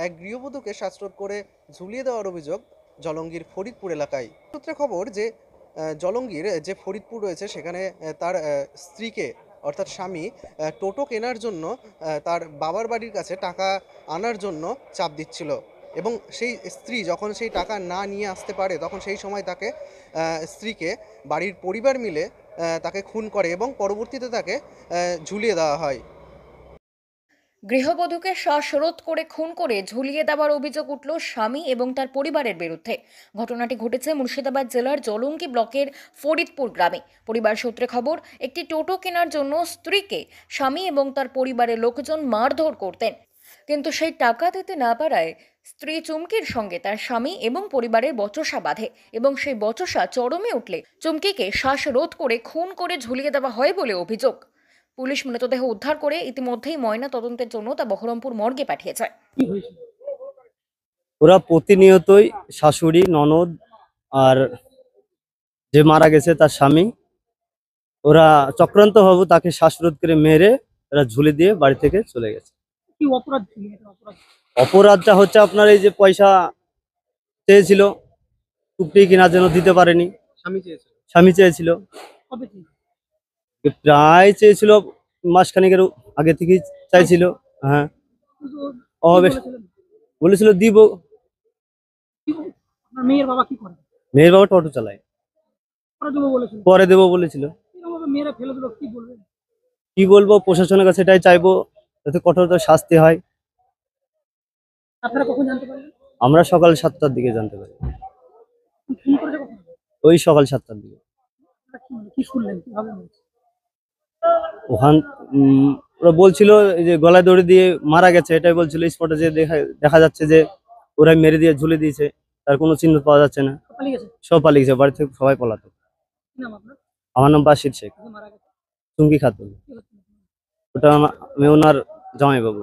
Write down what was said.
এক গৃহবধূকে শ্বাসরোধ করে ঝুলিয়ে দেওয়ার অভিযোগ জলঙ্গির ফরিদপুর এলাকায়। সূত্রে খবর যে জলঙ্গির যে ফরিদপুর রয়েছে সেখানে তার স্ত্রীকে অর্থাৎ স্বামী টোটো কেনার জন্য তার বাবার বাড়ির কাছে টাকা আনার জন্য চাপ দিচ্ছিল এবং সেই স্ত্রী যখন সেই টাকা না নিয়ে আসতে পারে তখন সেই সময় তাকে স্ত্রীকে বাড়ির পরিবার মিলে তাকে খুন করে এবং পরবর্তীতে তাকে ঝুলিয়ে দেওয়া হয়। গৃহবধূকে শ্বাসরোধ করে খুন করে ঝুলিয়ে দেওয়ার অভিযোগ উঠল স্বামী এবং তার পরিবারের বিরুদ্ধে। ঘটনাটি ঘটেছে মুর্শিদাবাদ জেলার জলঙ্গি ব্লকের ফরিদপুর গ্রামে। পরিবার সূত্রে খবর, একটি টোটো কেনার জন্য স্ত্রীকে স্বামী এবং তার পরিবারের লোকজন মারধর করতেন, কিন্তু সেই টাকা দিতে না পারায় স্ত্রী চুমকির সঙ্গে তার স্বামী এবং পরিবারের বচসা বাঁধে এবং সেই বচসা চরমে উঠলে চুমকিকে শ্বাসরোধ করে খুন করে ঝুলিয়ে দেওয়া হয় বলে অভিযোগ। পুলিশ মৃতদেহ উদ্ধার করে ইতিমধ্যেই ময়না তদন্তের জন্য তা বহরমপুর মর্গে পাঠিয়েছে। ওরা প্রতিনিয়তই শাশুড়ি ননদ আর যে মারা গেছে তার স্বামী, ওরা চক্রান্ত ভাবে তাকে শ্বাসরোধ করে মেরে ওরা ঝুলে দিয়ে বাড়ি থেকে চলে গেছে। কি অপরাধ ছিল এটা? অপরাধটা হচ্ছে আপনার এই যে পয়সা চেয়েছিল, টুকটি কেনার জন্য দিতে পারেনি। স্বামী চেয়েছিল, কবে কি? প্রায় চেয়েছিল মাসখানেকের আগে থেকেই চাইছিল। হ্যাঁ, কিন্তু অবেশ বলেছিলেন? বলেছিল দিব। আপনার মেয়ের বাবা কি করে? মেয়ের বাবা টোটো চালায়, পরে দেবো বলেছিল। পরে দেবো বলেছিল। এরকম ভাবে মেয়েরা ফেলে দিল, কি বলবেন? কি বলবো, প্রশাসনের কাছে এটাই চাইবো যাতে কঠোরতর শাস্তি হয়। আপনারা কখন জানতে পারলেন? আমরা সকাল 7টার দিকে জানতে পারি। ফোন করেছে কখন? ওই সকাল 7টার দিকে। আপনারা কি শুনলেন, কি ভাবেন? ওখান ওরা বলছিল এই যে গলায় দড়ি দিয়ে মারা গেছে, এটাই বলছিল। স্পটে যে দেখা দেখা যাচ্ছে যে ওরাই মেরে দিয়ে ঝুলে দিয়েছে, তার কোনো চিহ্ন পাওয়া যাচ্ছে না। পালিয়ে গেছে? সব পালিয়ে গেছে, বাড়ি থেকে সবাই পলাতক। কি নাম আপনার? আমার নাম বাশির শেখ, যে মারা গেছে? চুমকি খাতুন। কি হচ্ছে? ওটা আমি ওনার জামাইবাবু।